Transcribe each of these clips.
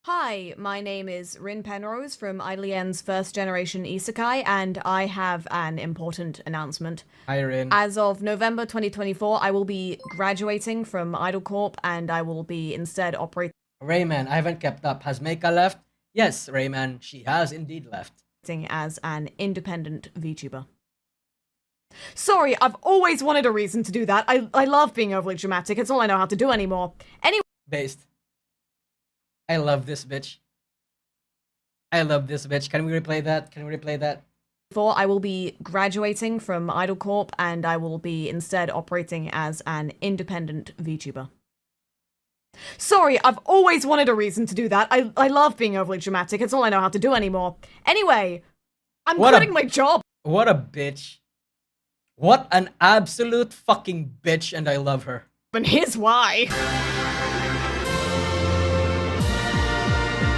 Hi, my name is Rin Penrose from Idolien's first generation isekai, and I have an important announcement. Hi, Rin. As of November 2024, I will be graduating from Idol Corp, and I will be instead operating Rayman, I haven't kept up. Has Meika left? Yes, Rayman, she has indeed left. as an independent VTuber. Sorry, I've always wanted a reason to do that. I love being overly dramatic. It's all I know how to do anymore. Anyway. Based. I love this bitch. I love this bitch. Can we replay that? Can we replay that? I will be graduating from Idol Corp, and I will be instead operating as an independent VTuber. Sorry, I've always wanted a reason to do that. I love being overly dramatic. It's all I know how to do anymore. Anyway, I'm quitting my job. What a bitch. What an absolute fucking bitch, and I love her. And here's why.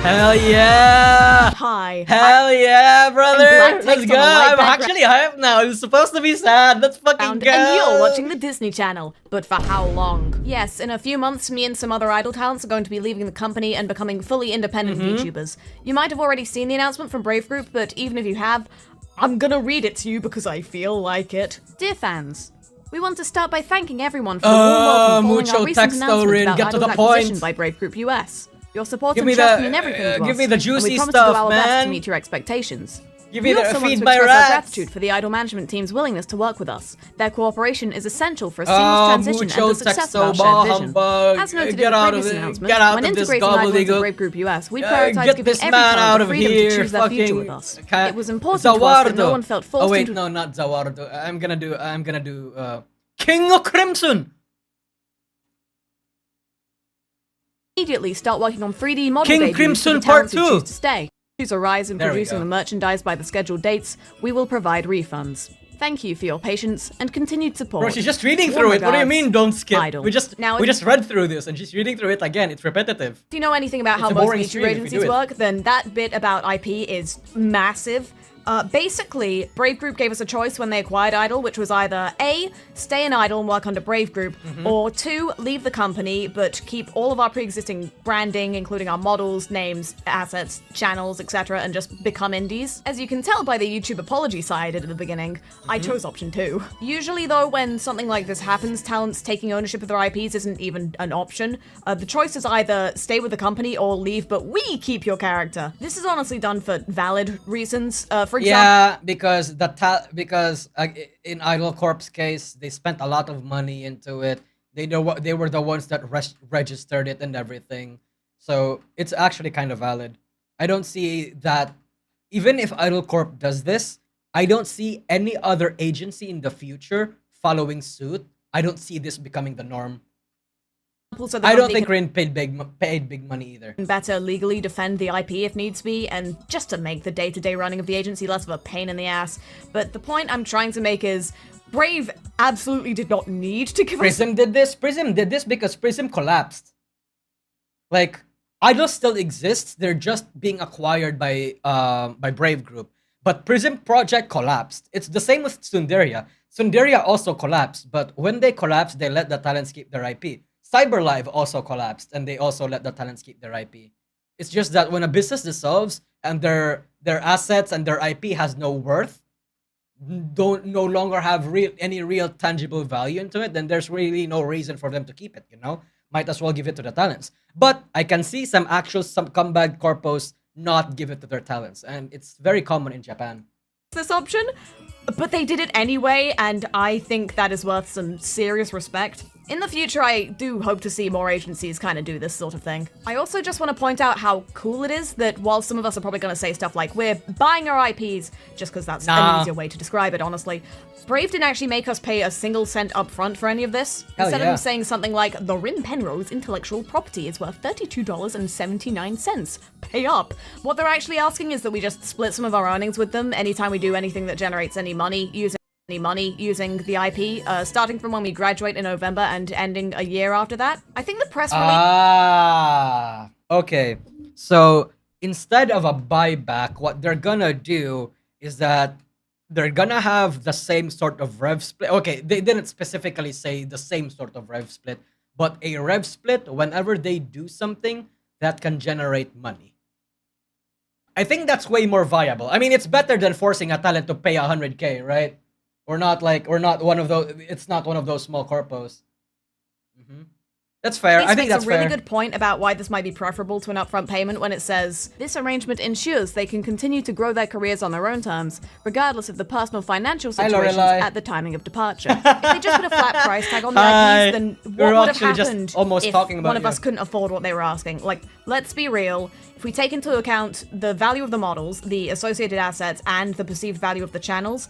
Hell yeah! Hi. Hell yeah, brother! Let's go! I'm background. actually hyped now. It's supposed to be sad. Let's fucking go! And you're watching the Disney Channel. But for how long? Yes, in a few months, me and some other idol talents are going to be leaving the company and becoming fully independent VTubers. You might have already seen the announcement from Brave Group, but even if you have, I'm gonna read it to you because I feel like it. Dear fans, we want to start by thanking everyone for the warm welcome following our recent announcement about Get to the Idol's acquisition point. by Brave Group US. Your support Give and me trust the- mean everything to us. give me the juicy and we promise stuff, to do our best man. to meet your expectations. Give We me the also want feed to my express our rats. gratitude for the Idol management team's willingness to work with us. Their cooperation is essential for a seamless transition and mucho the success of our texto, shared vision. humbug. As noted Get in the out previous of it. announcement, Get out when of this integrating Idol into gobbledygook. Brave Group US, we Get prioritize giving this every man talent out the of freedom here. to choose their future Fucking- with us. Ca- It was important to us that no Zawardo. one felt forced Oh wait, into no, not Zawardo. I'm gonna do King of Crimson. immediately start working on 3D model King debuts Crimson for the talents Part who 2. choose to stay. Choose a rise in There we producing go. the merchandise by the scheduled dates, we will provide refunds. Thank you for your patience and continued support. Bro, she's just reading Warm through it. What do you regards, mean don't skip? Idol. We just Now, we if- just read through this and she's reading through it again. It's repetitive. If you know anything about how It's a most boring VTuber stream if you agencies do it. work, then that bit about IP is massive. Basically, Brave Group gave us a choice when they acquired Idol, which was either A, stay in Idol and work under Brave Group, or 2, leave the company, but keep all of our pre-existing branding, including our models, names, assets, channels, etc., and just become indies. As you can tell by the YouTube apology side at the beginning, I chose option 2. Usually, though, when something like this happens, talents taking ownership of their IPs isn't even an option. The choice is either stay with the company or leave, but we keep your character. This is honestly done for valid reasons. For example, Yeah, because in Idol Corp's case, they spent a lot of money into it. They were the ones that registered it and everything. So it's actually kind of valid. I don't see that even if Idol Corp does this, I don't see any other agency in the future following suit. I don't see this becoming the norm. so the I don't company think Rin paid big money either. can better legally defend the IP if needs be, and just to make the day-to-day running of the agency less of a pain in the ass. But the point I'm trying to make is, Brave absolutely did not need to give us. Prism did this. Prism did this because Prism collapsed. Like, Idol still exists. They're just being acquired by Brave Group. But Prism Project collapsed. It's the same with Sundaria. Sundaria also collapsed, but when they collapsed, they let the talents keep their IP. CyberLive also collapsed, and they also let the talents keep their IP. It's just that when a business dissolves and their assets and their IP has no worth, don't no longer have any real tangible value into it, then there's really no reason for them to keep it, you know? Might as well give it to the talents. But I can see some comeback corpos not give it to their talents, and it's very common in Japan. This option, but they did it anyway, and I think that is worth some serious respect. In the future, I do hope to see more agencies kind of do this sort of thing. I also just want to point out how cool it is that while some of us are probably going to say stuff like, we're buying our IPs, just because that's an easier way to describe it, honestly, Brave didn't actually make us pay a single cent up front for any of this. Hell Instead yeah. of them saying something like, the Rin Penrose intellectual property is worth $32.79. Pay up. What they're actually asking is that we just split some of our earnings with them anytime we do anything that generates any money using the IP, starting from when we graduate in November and ending a year after that. I think the press release. Ah, okay. So instead of a buyback, what they're gonna do is that they're gonna have the same sort of rev split. Okay, they didn't specifically say the same sort of rev split, but a rev split whenever they do something that can generate money. I think that's way more viable. I mean, it's better than forcing a talent to pay 100K, right? We're not one of those. It's not one of those small corpos. That's fair. I think that's a really fair. good point about why this might be preferable to an upfront payment when it says, this arrangement ensures they can continue to grow their careers on their own terms, regardless of the personal financial situations at the timing of departure. If they just put a flat price tag on the IPs, then what would have happened if one of us couldn't afford what they were asking? Like, let's be real. If we take into account the value of the models, the associated assets, and the perceived value of the channels,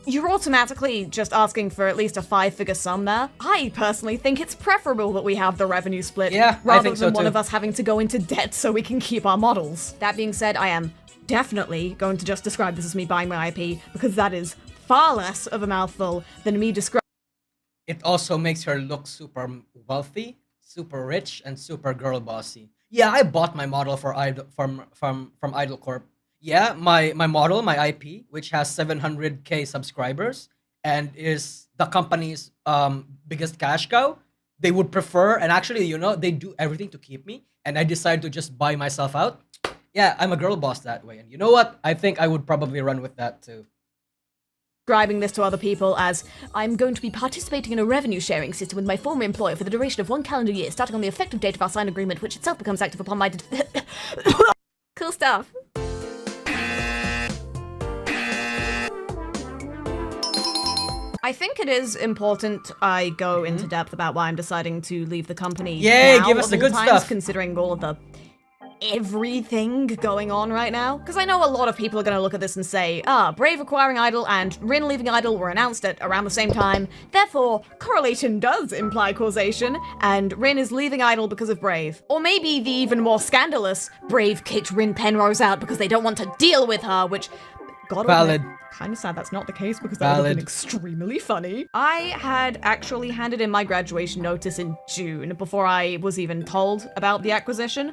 you're automatically just asking for at least a 5-figure sum there. I personally think it's preferable that we have the revenue split rather than one of us having to go into debt so we can keep our models. That being said, I am definitely going to just describe this as me buying my IP because that is far less of a mouthful than me describing. It also makes her look super wealthy, super rich, and super girl bossy. Yeah, I bought my model for from Idol Corp. Yeah, my model, my IP, which has 700K subscribers and is the company's biggest cash cow, they would prefer, and actually, they do everything to keep me, and I decide to just buy myself out. Yeah, I'm a girl boss that way, and you know what? I think I would probably run with that too. Describing this to other people as, I'm going to be participating in a revenue sharing system with my former employer for the duration of 1 calendar year, starting on the effective date of our signed agreement, which itself becomes active upon my... Cool stuff. I think it is important I go into depth about why I'm deciding to leave the company. Yay, give us the good stuff. Considering all of the everything going on right now. Because I know a lot of people are going to look at this and say, Brave acquiring Idol and Rin leaving Idol were announced at around the same time. Therefore, correlation does imply causation, and Rin is leaving Idol because of Brave. Or maybe the even more scandalous, Brave kicked Rin Penrose out because they don't want to deal with her, which... Valid. Kind of sad that's not the case because that would have been extremely funny. I had actually handed in my graduation notice in June before I was even told about the acquisition.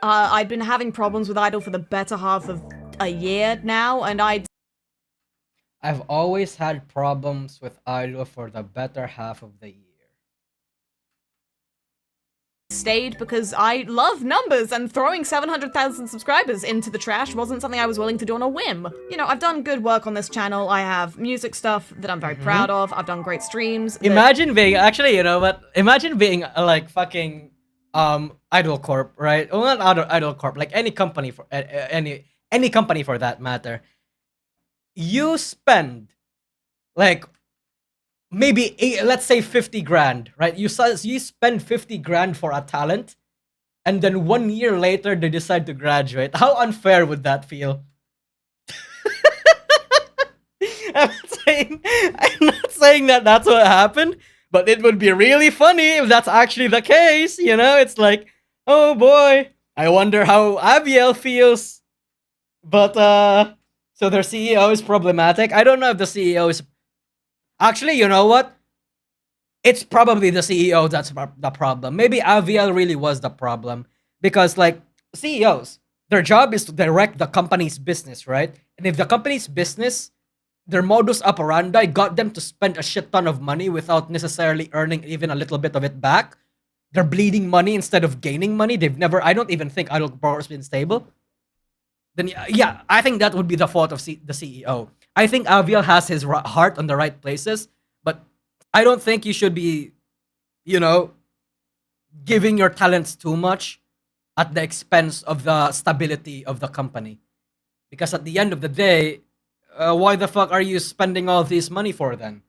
I'd been having problems with Idol for the better half of a year now, and I've always had problems with Idol for the better half of the year. Stayed because I love numbers, and throwing 700,000 subscribers into the trash wasn't something I was willing to do on a whim. I've done good work on this channel. I have music stuff that I'm very proud of. I've done great streams. Imagine being, actually, imagine being like fucking Idol Corp, right? Well, not Idol Corp, like any company for any company for that matter. You spend like maybe let's say 50 grand, right? You spend 50 grand for a talent, and then 1 year later they decide to graduate. How unfair would that feel? I'm not saying that that's what happened, but it would be really funny if that's actually the case. It's like, oh boy, I wonder how Abiel feels. But so their CEO is problematic. I don't know if the CEO is. Actually, you know what? It's probably the CEO that's the problem. Maybe Aviel really was the problem. Because, like, CEOs, their job is to direct the company's business, right? And if the company's business, their modus operandi got them to spend a shit ton of money without necessarily earning even a little bit of it back, they're bleeding money instead of gaining money. I don't even think Idol Corp has been stable. Then, yeah, I think that would be the fault of the CEO. I think Aviel has his heart on the right places, but I don't think you should be, giving your talents too much at the expense of the stability of the company. Because at the end of the day, why the fuck are you spending all this money for then?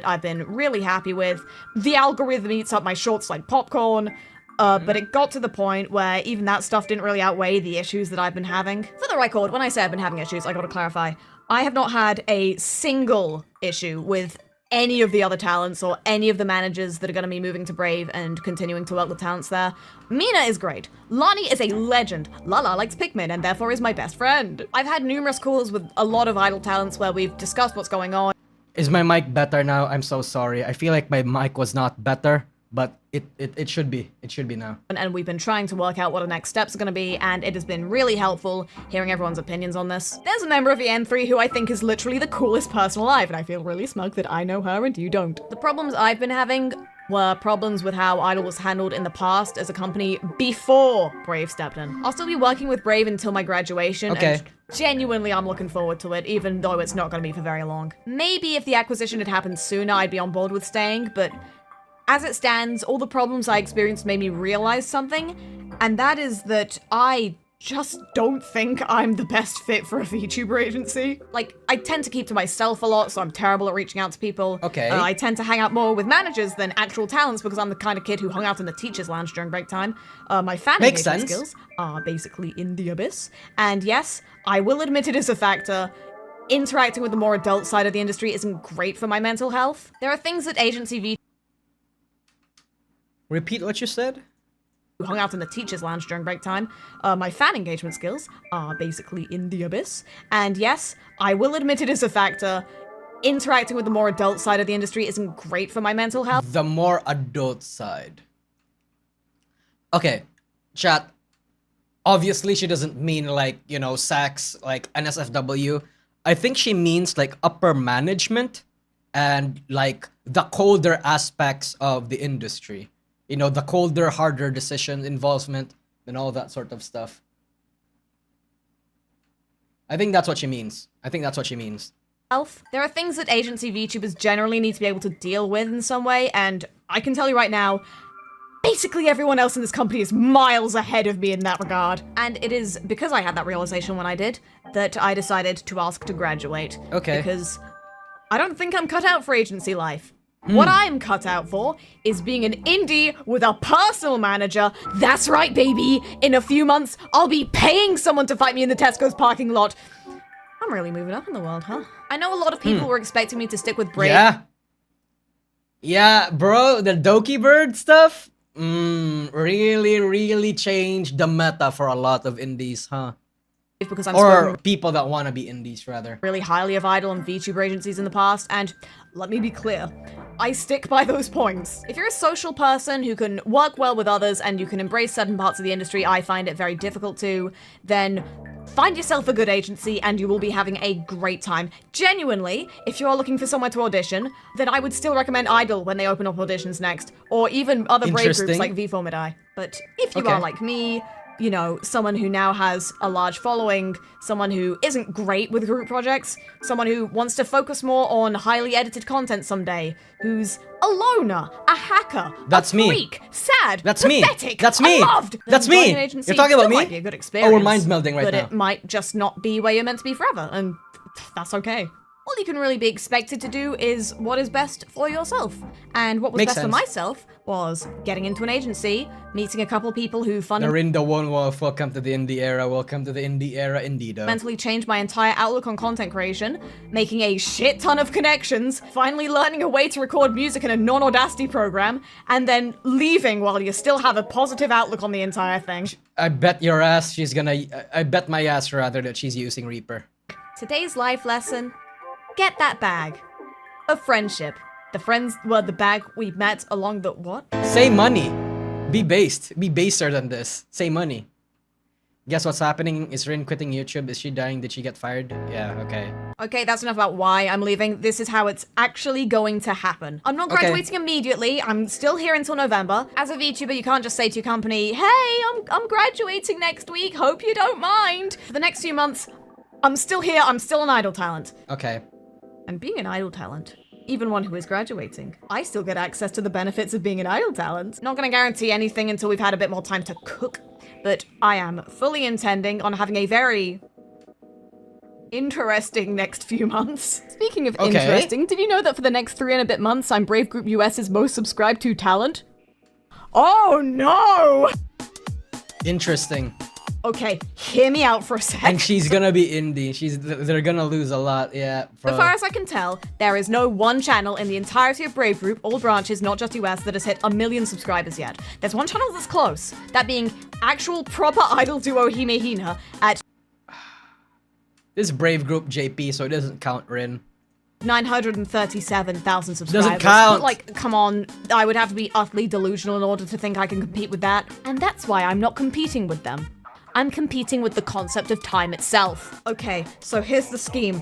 I've been really happy with. The algorithm eats up my shorts like popcorn. But it got to the point where even that stuff didn't really outweigh the issues that I've been having. For the record, when I say I've been having issues, I gotta clarify. I have not had a single issue with any of the other talents or any of the managers that are going to be moving to Brave and continuing to work with talents there. Mina is great. Lonnie is a legend. Lala likes Pikmin and therefore is my best friend. I've had numerous calls with a lot of Idol talents where we've discussed what's going on. Is my mic better now? I'm so sorry. I feel like my mic was not better, but it should be. It should be now. And we've been trying to work out what the next steps are going to be, and it has been really helpful hearing everyone's opinions on this. There's a member of the N3 who I think is literally the coolest person alive, and I feel really smug that I know her and you don't. The problems I've been having were problems with how Idol was handled in the past as a company before Brave stepped in. I'll still be working with Brave until my graduation. Okay. And genuinely, I'm looking forward to it, even though it's not going to be for very long. Maybe if the acquisition had happened sooner, I'd be on board with staying, but as it stands, all the problems I experienced made me realize something, and that is that I just don't think I'm the best fit for a VTuber agency. Like, I tend to keep to myself a lot, so I'm terrible at reaching out to people. Okay. I tend to hang out more with managers than actual talents because I'm the kind of kid who hung out in the teacher's lounge during break time. My fan Makes engagement sense. skills are basically in the abyss. And yes, I will admit it is a factor. Interacting with the more adult side of the industry isn't great for my mental health. There are things that agency VTubers Repeat what you said? who hung out in the teacher's lounge during break time. My fan engagement skills are basically in the abyss. And yes, I will admit it is a factor. Interacting with the more adult side of the industry isn't great for my mental health. The more adult side. Okay, chat. Obviously, she doesn't mean like, you know, SACs, like NSFW. I think she means like upper management and like the colder aspects of the industry. You know, the colder, harder decision involvement and all that sort of stuff. I think that's what she means. There are things that agency VTubers generally need to be able to deal with in some way, and I can tell you right now, basically everyone else in this company is miles ahead of me in that regard. And it is because I had that realization when I did, that I decided to ask to graduate. Okay. Because I don't think I'm cut out for agency life. What I'm cut out for is being an indie with a personal manager. That's right, baby. In a few months, I'll be paying someone to fight me in the Tesco's parking lot. I'm really moving up in the world, huh? I know a lot of people were expecting me to stick with Brave. Yeah. Yeah, bro, the Doki Bird stuff, really changed the meta for a lot of indies, huh? Because I'm Or people that want to be indies, rather. really highly of Idol and VTuber agencies in the past, and let me be clear, I stick by those points. If you're a social person who can work well with others and you can embrace certain parts of the industry I find it very difficult to, then find yourself a good agency and you will be having a great time. Genuinely, if you're looking for somewhere to audition, then I would still recommend Idol when they open up auditions next, or even other Brave groups Interesting. like V4Midai. But if you Okay. are like me, you know, someone who now has a large following, someone who isn't great with group projects, someone who wants to focus more on highly edited content someday, who's a loner, a hacker, That's a me. freak, sad, That's me. pathetic, That's me. unloved, That's then me. joining an agency You're talking about still me? might be a good Oh, experience, we're mind melding right but now. it might just not be where you're meant to be forever, and that's okay. All you can really be expected to do is what is best for yourself. And what was Makes best for sense. myself was getting into an agency, meeting a couple people who Narinda One Wolf, welcome to the indie era. Welcome to the indie era, indeed. fundamentally changed my entire outlook on content creation, making a shit ton of connections, finally learning a way to record music in a non-Audacity program, and then leaving while you still have a positive outlook on the entire thing. I bet your ass she's gonna. I bet my ass rather that she's using Reaper. Today's life lesson: get that bag of friendship. The friends were the bag we met along the what? Say money. Be based. Be baser than this. Say money. Guess what's happening? Is Rin quitting YouTube? Is she dying? Did she get fired? Yeah, okay. Okay, that's enough about why I'm leaving. This is how it's actually going to happen. I'm not Okay. graduating immediately. I'm still here until November. As a VTuber, you can't just say to your company, hey, I'm graduating next week. Hope you don't mind. For the next few months, I'm still here. I'm still an Idol talent. Okay. And being an Idol talent, even one who is graduating, I still get access to the benefits of being an Idol talent. Not gonna guarantee anything until we've had a bit more time to cook, but I am fully intending on having a very interesting next few months. Speaking of Okay. interesting, did you know that for the next 3 and a bit months, I'm Brave Group US's most subscribed to talent? Oh no! Interesting. Okay, hear me out for a sec. And she's gonna be indie. They're gonna lose a lot. Yeah. As far as I can tell, there is no one channel in the entirety of Brave Group, all branches, not just US, that has hit 1 million subscribers yet. There's one channel that's close, that being actual proper idol duo Hime Hina at This is Brave Group JP, so it doesn't count, Rin. 937,000 subscribers. Doesn't count. But like, come on, I would have to be utterly delusional in order to think I can compete with that. And that's why I'm not competing with them. I'm competing with the concept of time itself. Okay, so here's the scheme.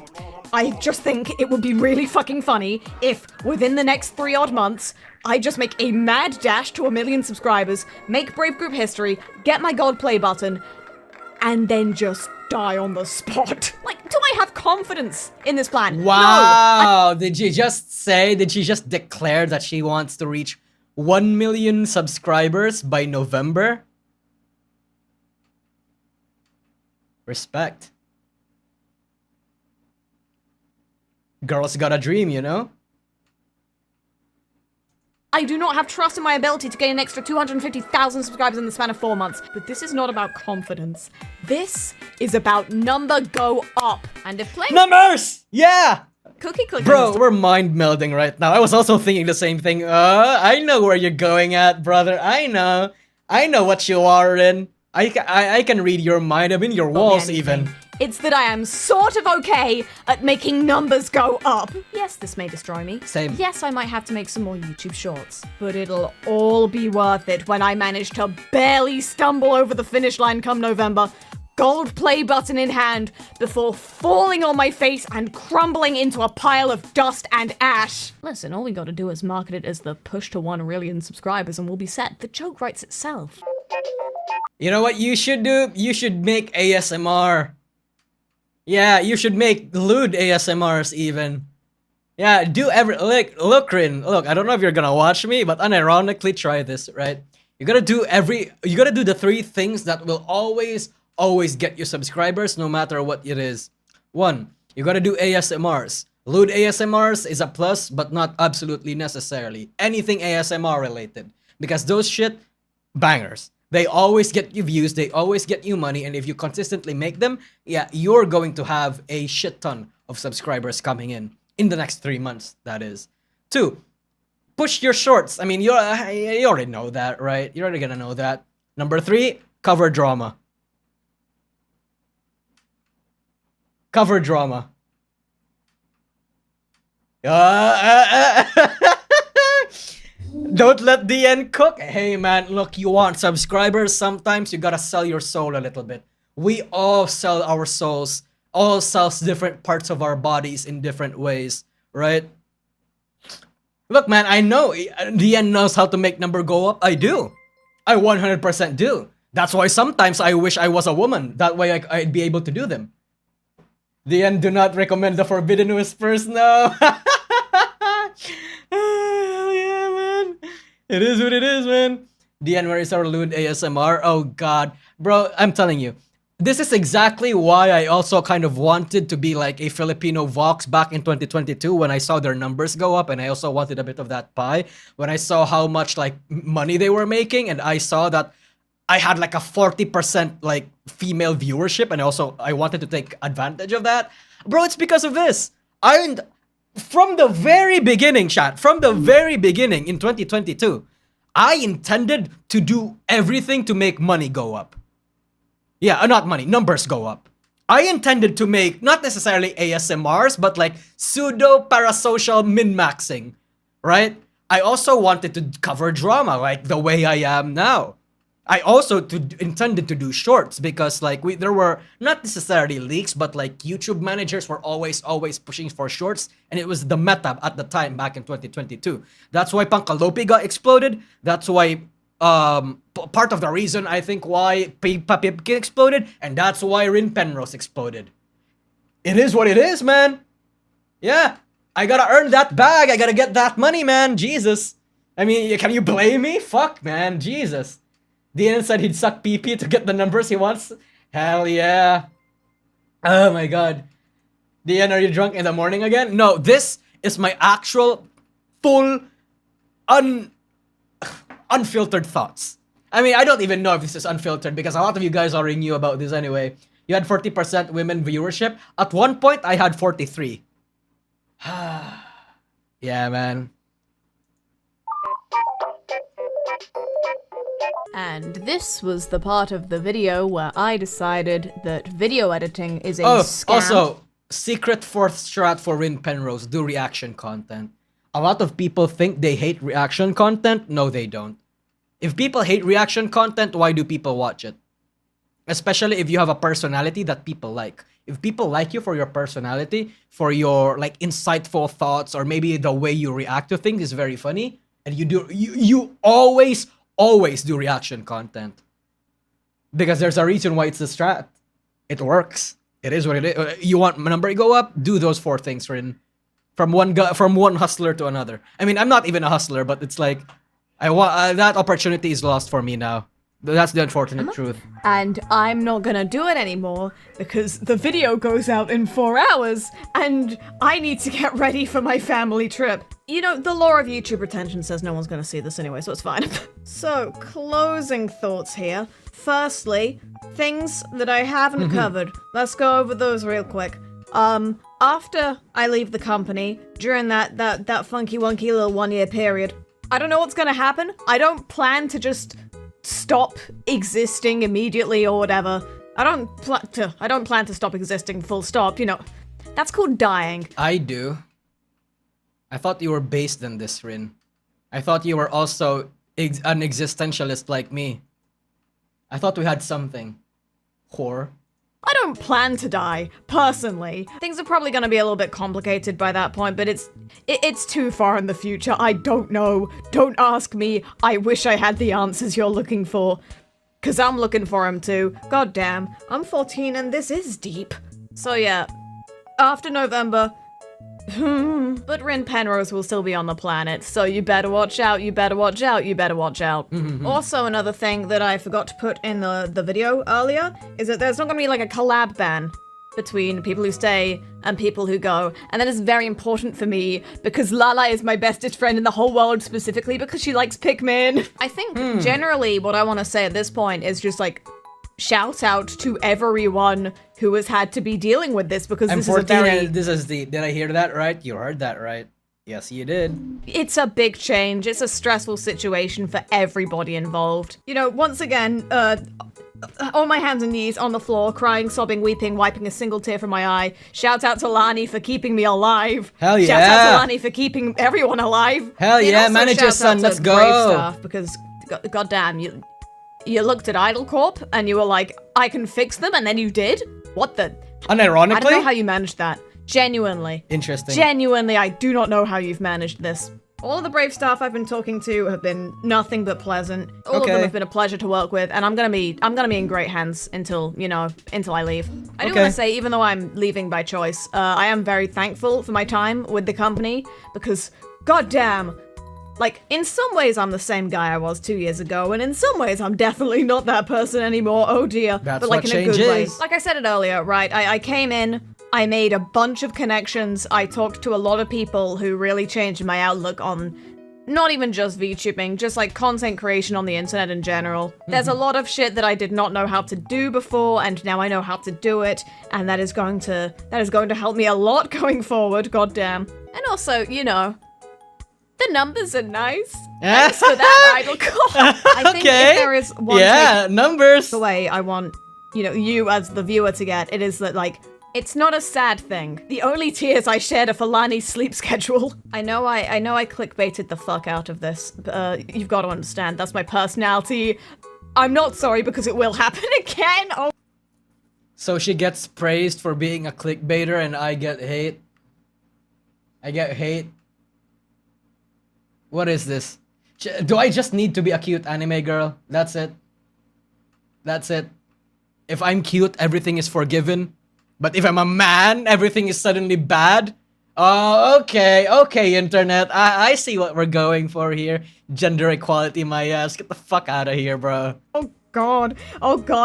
I just think it would be really fucking funny if, within the next 3 odd months, I just make a mad dash to 1 million subscribers, make Brave Group history, get my gold play button, and then just die on the spot. Like, do I have confidence in this plan? Wow! Did she just declare that she wants to reach 1 million subscribers by November? Respect. Girls got a dream, you know? I do not have trust in my ability to gain an extra 250,000 subscribers in the span of 4 months. But this is not about confidence. This is about number go up. And if playing Numbers! Yeah! cookie clicking, Bro, we're mind melding right now. I was also thinking the same thing. I know where you're going at, brother. I know what you are in. I can read your mind. I'm in your walls even. It's that I am sort of okay at making numbers go up. Yes, this may destroy me. Same. Yes, I might have to make some more YouTube shorts. But it'll all be worth it when I manage to barely stumble over the finish line come November, gold play button in hand, before falling on my face and crumbling into a pile of dust and ash. Listen, all we gotta do is market it as the push to 1 million subscribers and we'll be set. The joke writes itself. You know what you should do? You should make ASMR. Yeah, you should make lewd ASMRs even. Yeah, do look, Rin. Look, I don't know if you're gonna watch me, but unironically try this, right? You gotta do the 3 things that will always get you subscribers no matter what it is. 1, you gotta do ASMRs. Lewd ASMRs is a plus, but not absolutely necessarily. Anything ASMR related. Because those shit, bangers. They always get you views, they always get you money, and if you consistently make them, yeah, you're going to have a shit ton of subscribers coming in the next 3 months, that is. 2, push your shorts. I mean, you already know that, right? You're already gonna know that. Number 3, cover drama. Cover drama. Don't let the end cook. Hey man, look, you want subscribers, sometimes you gotta sell your soul a little bit. We all sell our souls. All sells different parts of our bodies in different ways, right? Look man, I know DN knows how to make number go up. I do. I 100% do. That's why sometimes I wish I was a woman. That way I'd be able to do them. DN, do not recommend the Forbidden Whispers, no. It is what it is, man. DN, where is our lewd ASMR? Oh god. Bro, I'm telling you. This is exactly why I also kind of wanted to be like a Filipino Vox back in 2022 when I saw their numbers go up, and I also wanted a bit of that pie. When I saw how much like money they were making, and I saw that I had like a 40% like female viewership, and I wanted to take advantage of that. Bro, it's because of this. From the very beginning, chat, from the very beginning in 2022, I intended to do everything to make money go up. Yeah, not money, numbers go up. I intended to make, not necessarily ASMRs, but like pseudo-parasocial min-maxing, right? I also wanted to cover drama, like the way I am now. I also intended to do shorts because like there were not necessarily leaks, but like YouTube managers were always pushing for shorts, and it was the meta at the time back in 2022. That's why Pankalopi got exploded. That's why part of the reason I think why Papipkin exploded, and that's why Rin Penrose exploded. It is what it is, man. Yeah, I gotta earn that bag. I gotta get that money, man. Jesus. I mean, can you blame me? Fuck, man. Jesus. DN said he'd suck PP to get the numbers he wants. Hell yeah. Oh my god. DN, are you drunk in the morning again? No, this is my actual full unfiltered thoughts. I mean, I don't even know if this is unfiltered because a lot of you guys already knew about this anyway. You had 40% women viewership. At one point, I had 43. Yeah, man. And this was the part of the video where I decided that video editing is a scam. Also, secret fourth strat for Rin Penrose, do reaction content. A lot of people think they hate reaction content. No, they don't. If people hate reaction content, why do people watch it? especially if you have a personality that people like. If people like you for your personality, for your like insightful thoughts, or maybe the way you react to things is very funny, and you always do reaction content, because there's a reason why it's the strat. It works. It is what it is. You want my number to go up? Do those 4 things, Rin. From one hustler to another. I mean, I'm not even a hustler, but it's like I want that opportunity is lost for me now. That's the unfortunate truth. And I'm not gonna do it anymore because the video goes out in 4 hours and I need to get ready for my family trip. You know, the law of YouTube retention says no one's gonna see this anyway, so it's fine. So, closing thoughts here. Firstly, things that I haven't covered. Let's go over those real quick. After I leave the company, during that funky wonky little 1-year period, I don't know what's gonna happen. I don't plan to just stop existing immediately or whatever. I don't plan to stop existing full stop, you know. That's called dying. I do. I thought you were based in this, Rin. I thought you were also an existentialist like me. I thought we had something. Whore. I don't plan to die, personally. Things are probably gonna be a little bit complicated by that point, but it's too far in the future. I don't know. Don't ask me. I wish I had the answers you're looking for. Cause I'm looking for them too. God damn, I'm 14 and this is deep. So yeah, after November, but Rin Penrose will still be on the planet, so you better watch out, you better watch out, you better watch out. Also, another thing that I forgot to put in the video earlier is that there's not gonna be like a collab ban between people who stay and people who go, and that is very important for me because Lala is my bestest friend in the whole world, specifically because she likes Pikmin. I think generally what I want to say at this point is just like, shout out to everyone who has had to be dealing with this because this is a very... Did I hear that right? You heard that right. Yes, you did. It's a big change. It's a stressful situation for everybody involved. You know, once again, on my hands and knees on the floor, crying, sobbing, weeping, wiping a single tear from my eye. Shout out to Lani for keeping me alive. Hell yeah. Shout out to Lani for keeping everyone alive. Hell yeah, manager son, let's go. Brave staff because, goddamn, you looked at Idol Corp and you were like, I can fix them, and then you did? What the? Unironically? I don't know how you managed that. Genuinely. Interesting. Genuinely, I do not know how you've managed this. All of the brave staff I've been talking to have been nothing but pleasant. All of them have been a pleasure to work with, and I'm gonna be in great hands until I leave. I do want to say, even though I'm leaving by choice, I am very thankful for my time with the company because, goddamn, like, in some ways I'm the same guy I was 2 years ago, and in some ways I'm definitely not that person anymore. Oh dear. That's but like what in a good change way. is. Like I said it earlier, right? I came in, I made a bunch of connections, I talked to a lot of people who really changed my outlook on not even just VTubing, just like content creation on the internet in general. There's a lot of shit that I did not know how to do before, and now I know how to do it, and that is going to help me a lot going forward, goddamn. And also, you know, the numbers are nice. Thanks for that, Idol Corp. I think if there is one numbers. the way I want, you as the viewer to get, it is that, like, it's not a sad thing. The only tears I shed are for Lani's sleep schedule. I know I clickbaited the fuck out of this, but you've got to understand, that's my personality. I'm not sorry because it will happen again. Oh. So she gets praised for being a clickbaiter and I get hate. What is this? Do I just need to be a cute anime girl? That's it. If I'm cute, everything is forgiven. But if I'm a man, everything is suddenly bad? Oh, okay, internet. I see what we're going for here. Gender equality, my ass. Get the fuck out of here, bro. Oh god.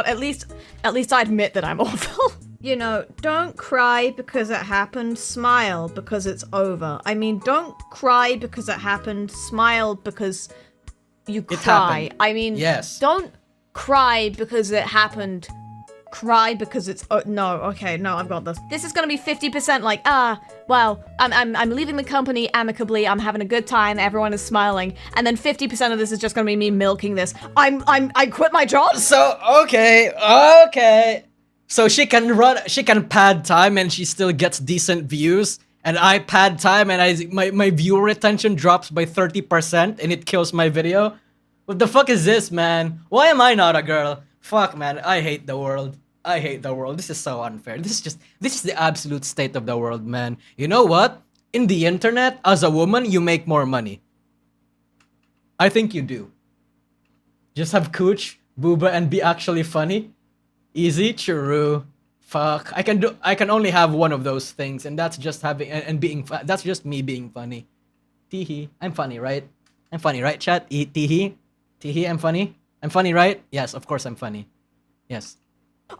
At least I admit that I'm awful. You know, don't cry because it happened, smile because it's over. I mean, don't cry because it happened, smile because you cry. I mean, yes. Don't cry because it happened, cry because it's no, I've got this. This is gonna be 50% like, well, I'm leaving the company amicably, I'm having a good time, everyone is smiling, and then 50% of this is just gonna be me milking this. I quit my job. So okay. So she can pad time and she still gets decent views, and I pad time and my viewer retention drops by 30% and it kills my video. What the fuck is this, man? Why am I not a girl? Fuck, man. I hate the world. I hate the world. This is so unfair. This is the absolute state of the world, man. You know what? In the internet, as a woman, you make more money. I think you do. Just have cooch, booba, and be actually funny. Easy, true. Fuck. I can only have one of those things, and that's just having and being. That's just me being funny. Teehee. I'm funny, right? I'm funny, right, chat? Teehee. Teehee. I'm funny. I'm funny, right? Yes, of course I'm funny. Yes.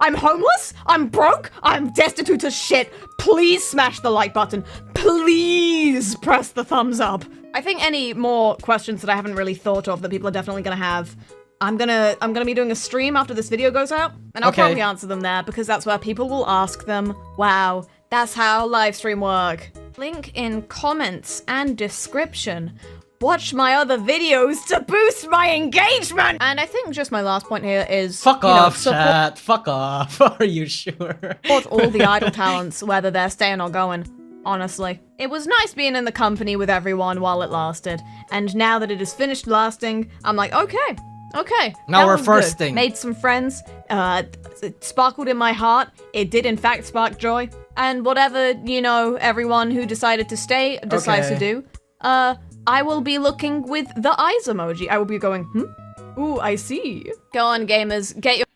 I'm homeless, I'm broke, I'm destitute as shit. Please smash the like button. Please press the thumbs up. I think any more questions that I haven't really thought of that people are definitely gonna have, I'm gonna be doing a stream after this video goes out, and I'll probably answer them there because that's where people will ask them. Wow, that's how live stream work. Link in comments and description. Watch my other videos to boost my engagement! And I think just my last point here is... Fuck off, chat. Fuck off. Are you sure? Support all the idol talents, whether they're staying or going. Honestly. It was nice being in the company with everyone while it lasted. And now that it is finished lasting, I'm like, okay. Now we're was firsting. Good. Made some friends. It sparkled in my heart. It did in fact spark joy. And whatever, everyone who decided to stay decides to do, I will be looking with the eyes emoji. I will be going, Ooh, I see. Go on, gamers. Get your